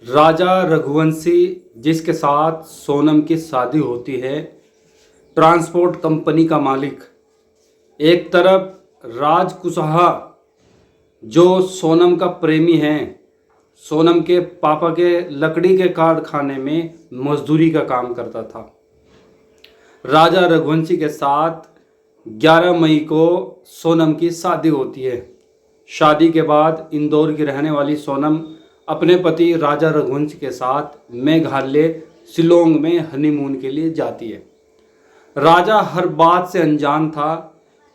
राजा रघुवंशी जिसके साथ सोनम की शादी होती है, ट्रांसपोर्ट कंपनी का मालिक। एक तरफ राज कुशवाहा जो सोनम का प्रेमी है, सोनम के पापा के लकड़ी के कारखाने में मजदूरी का काम करता था। राजा रघुवंशी के साथ 11 मई को सोनम की शादी होती है। शादी के बाद इंदौर की रहने वाली सोनम अपने पति राजा रघुवंशी के साथ मेघालय शिलोंग में हनीमून के लिए जाती है। राजा हर बात से अनजान था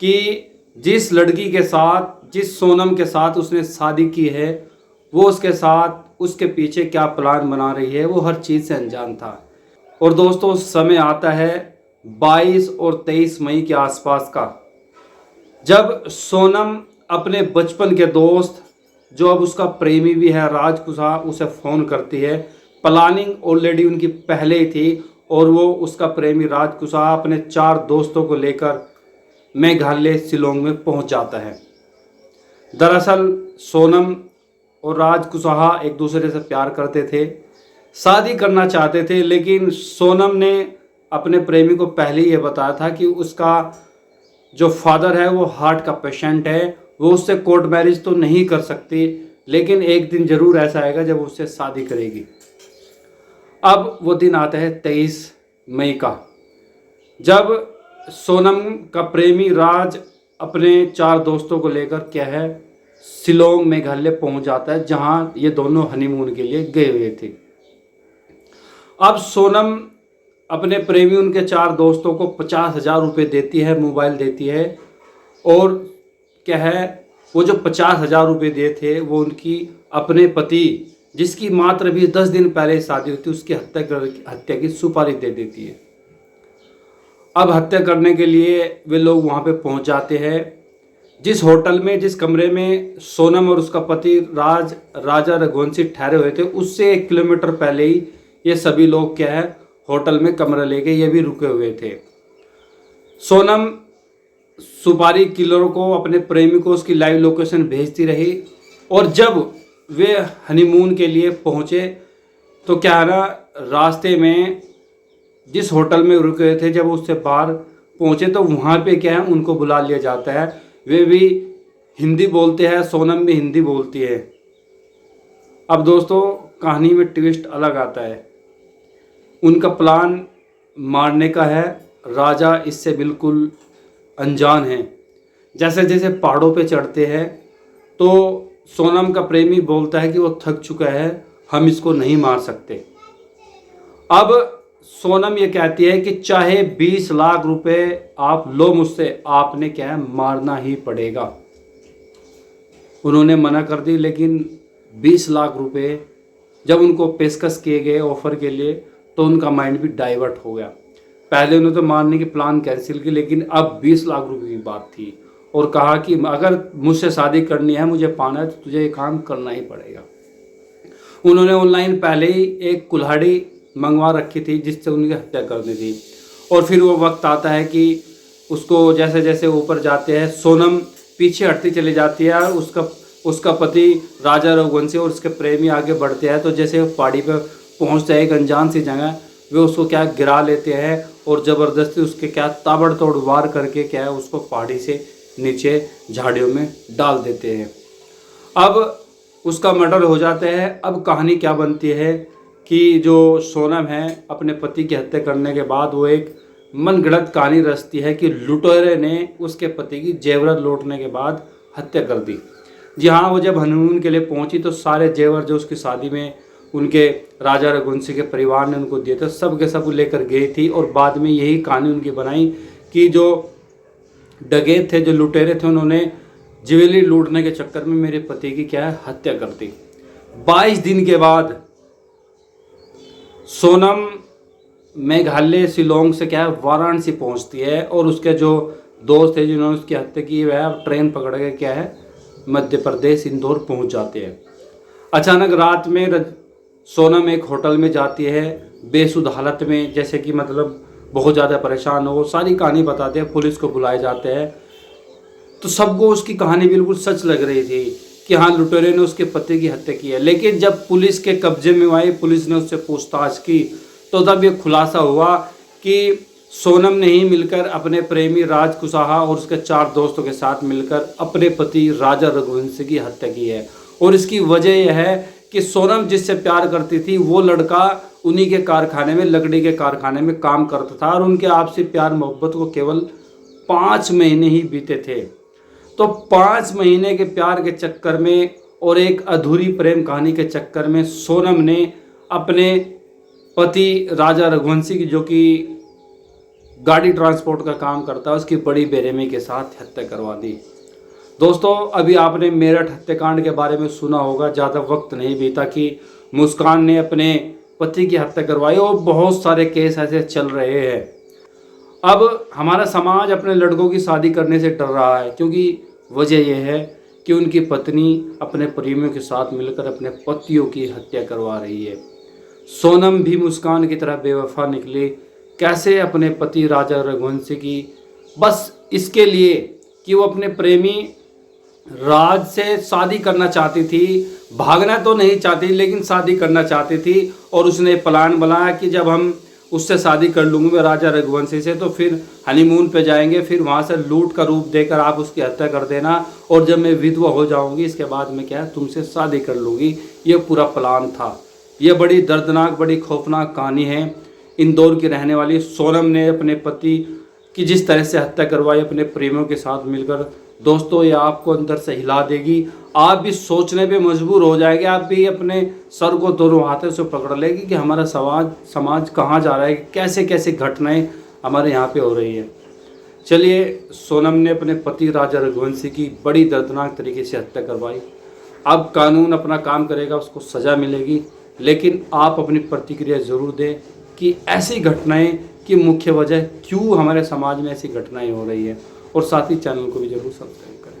कि जिस लड़की के साथ, जिस सोनम के साथ उसने शादी की है, वो उसके साथ उसके पीछे क्या प्लान बना रही है, वो हर चीज़ से अनजान था। और दोस्तों, समय आता है 22 और 23 मई के आसपास का, जब सोनम अपने बचपन के दोस्त, जो अब उसका प्रेमी भी है, राज कुशवाहा, उसे फ़ोन करती है। प्लानिंग ऑलरेडी उनकी पहले ही थी और वो उसका प्रेमी राज कुशवाहा अपने 4 दोस्तों को लेकर मेघालय शिलोंग में पहुंच जाता है। दरअसल सोनम और राज कुशवाहा एक दूसरे से प्यार करते थे, शादी करना चाहते थे, लेकिन सोनम ने अपने प्रेमी को पहले ही ये बताया था कि उसका जो फादर है वो हार्ट का पेशेंट है, वो उससे कोर्ट मैरिज तो नहीं कर सकती, लेकिन एक दिन ज़रूर ऐसा आएगा जब उससे शादी करेगी। अब वो दिन आता है 23 मई का, जब सोनम का प्रेमी राज अपने 4 दोस्तों को लेकर क्या है शिलोंग मेघालय पहुंच जाता है, जहां ये दोनों हनीमून के लिए गए हुए थे। अब सोनम अपने प्रेमी, उनके 4 दोस्तों को 50,000 रुपये देती है, मोबाइल देती है, और क्या है वो जो 50,000 रुपये दिए थे वो उनकी अपने पति, जिसकी मात्र भी 10 दिन पहले शादी हुई थी, उसकी हत्या की सुपारी दे देती है। अब हत्या करने के लिए वे लोग वहाँ पे पहुँच जाते हैं। जिस होटल में, जिस कमरे में सोनम और उसका पति राजा रघुवंशी ठहरे हुए थे, उससे 1 किलोमीटर पहले ही ये सभी लोग क्या है होटल में कमरा लेके ये भी रुके हुए थे। सोनम सुपारी किलर को, अपने प्रेमी को, उसकी लाइव लोकेशन भेजती रही, और जब वे हनीमून के लिए पहुँचे तो क्या है ना, रास्ते में जिस होटल में रुके हुए थे, जब उससे बाहर पहुँचे तो वहाँ पे क्या है उनको बुला लिया जाता है। वे भी हिंदी बोलते हैं, सोनम भी हिंदी बोलती है। अब दोस्तों, कहानी में ट्विस्ट अलग आता है। उनका प्लान मारने का है, राजा इससे बिल्कुल अनजान है। जैसे जैसे पहाड़ों पे चढ़ते हैं तो सोनम का प्रेमी बोलता है कि वो थक चुका है, हम इसको नहीं मार सकते। अब सोनम ये कहती है कि चाहे 20 लाख रुपए आप लो मुझसे, आपने क्या है मारना ही पड़ेगा। उन्होंने मना कर दी, लेकिन 20 लाख रुपए जब उनको पेशकश किए गए ऑफर के लिए, तो उनका माइंड भी डाइवर्ट हो गया। पहले उन्होंने तो मारने की प्लान कैंसिल की, लेकिन अब 20 लाख रुपए की बात थी, और कहा कि अगर मुझसे शादी करनी है, मुझे पाना है, तो तुझे ये काम करना ही पड़ेगा। उन्होंने ऑनलाइन पहले ही एक कुल्हाड़ी मंगवा रखी थी जिससे उनकी हत्या करनी थी। और फिर वो वक्त आता है कि उसको जैसे जैसे ऊपर जाते हैं, सोनम पीछे हटती चली जाती है, उसका पति राजा रघुवंशी और उसके प्रेमी आगे बढ़ते हैं। तो जैसे वो पहाड़ी पर पहुँचते हैं एक अनजान सी जगह, वे उसको क्या गिरा लेते हैं और ज़बरदस्ती उसके क्या ताबड़तोड़ वार करके क्या है उसको पहाड़ी से नीचे झाड़ियों में डाल देते हैं। अब उसका मर्डर हो जाता है। अब कहानी क्या बनती है कि जो सोनम है अपने पति की हत्या करने के बाद वो एक मनगढ़ंत कहानी रचती है कि लुटेरे ने उसके पति की जेवर लूटने के बाद हत्या कर दी। जी हाँ, वो जब हनीमून के लिए पहुंची तो सारे जेवर जो उसकी शादी में उनके राजा रघुवंशी के परिवार ने उनको दिए थे, सब के सब लेकर गई थी। और बाद में यही कहानी उनकी बनाई कि जो डकैत थे, जो लुटेरे थे, उन्होंने ज्वेलरी लूटने के चक्कर में मेरे पति की क्या है हत्या कर दी। 22 दिन के बाद सोनम मेघालय शिलोंग से क्या है वाराणसी पहुंचती है, और उसके जो दोस्त थे जिन्होंने उसकी हत्या की, वह ट्रेन पकड़ के क्या है मध्य प्रदेश इंदौर पहुंच जाते हैं। अचानक रात में सोनम एक होटल में जाती है बेसुध हालत में, जैसे कि मतलब बहुत ज़्यादा परेशान हो। सारी कहानी बताते हैं, पुलिस को बुलाए जाते हैं। तो सबको उसकी कहानी बिल्कुल सच लग रही थी कि हाँ लुटेरे ने उसके पति की हत्या की है। लेकिन जब पुलिस के कब्जे में आई, पुलिस ने उससे पूछताछ की, तो तब ये खुलासा हुआ कि सोनम ने ही मिलकर अपने प्रेमी राज कुशवाहा और उसके 4 दोस्तों के साथ मिलकर अपने पति राजा रघुवंशी की हत्या की है। और इसकी वजह यह है कि सोनम जिससे प्यार करती थी वो लड़का उन्हीं के कारखाने में, लकड़ी के कारखाने में काम करता था और उनके आपसी प्यार मोहब्बत को केवल 5 महीने ही बीते थे। तो 5 महीने के प्यार के चक्कर में और एक अधूरी प्रेम कहानी के चक्कर में सोनम ने अपने पति राजा रघुवंशी की, जो कि गाड़ी ट्रांसपोर्ट का काम करता है, उसकी बड़ी बेरहमी के साथ हत्या करवा दी। दोस्तों, अभी आपने मेरठ हत्याकांड के बारे में सुना होगा। ज़्यादा वक्त नहीं बीता कि मुस्कान ने अपने पति की हत्या करवाई और बहुत सारे केस ऐसे चल रहे हैं। अब हमारा समाज अपने लड़कों की शादी करने से डर रहा है, क्योंकि वजह यह है कि उनकी पत्नी अपने प्रेमियों के साथ मिलकर अपने पतियों की हत्या करवा रही है। सोनम भी मुस्कान की तरह बेवफा निकली। कैसे अपने पति राजा रघुवंशी की, बस इसके लिए कि वो अपने प्रेमी राज से शादी करना चाहती थी, भागना तो नहीं चाहती लेकिन शादी करना चाहती थी। और उसने प्लान बनाया कि जब हम उससे शादी कर लूँगी मैं राजा रघुवंशी से, तो फिर हनीमून पे जाएंगे, फिर वहाँ से लूट का रूप देकर आप उसकी हत्या कर देना, और जब मैं विधवा हो जाऊँगी इसके बाद मैं क्या है तुमसे शादी कर लूँगी। ये पूरा प्लान था। ये बड़ी दर्दनाक, बड़ी खौफनाक कहानी है। इंदौर की रहने वाली सोनम ने अपने पति की जिस तरह से हत्या करवाई अपने प्रेमियों के साथ मिलकर, दोस्तों ये आपको अंदर से हिला देगी। आप भी सोचने पे मजबूर हो जाएंगे, आप भी अपने सर को दोनों हाथों से पकड़ लेगी कि हमारा समाज कहाँ जा रहा है, कैसे कैसे घटनाएं हमारे यहाँ पे हो रही है। चलिए, सोनम ने अपने पति राजा रघुवंशी की बड़ी दर्दनाक तरीके से हत्या करवाई। अब कानून अपना काम करेगा, उसको सज़ा मिलेगी। लेकिन आप अपनी प्रतिक्रिया ज़रूर दें कि ऐसी घटनाएं की मुख्य वजह क्यों हमारे समाज में ऐसी घटनाएं हो रही है, और साथ ही चैनल को भी ज़रूर सब्सक्राइब करें।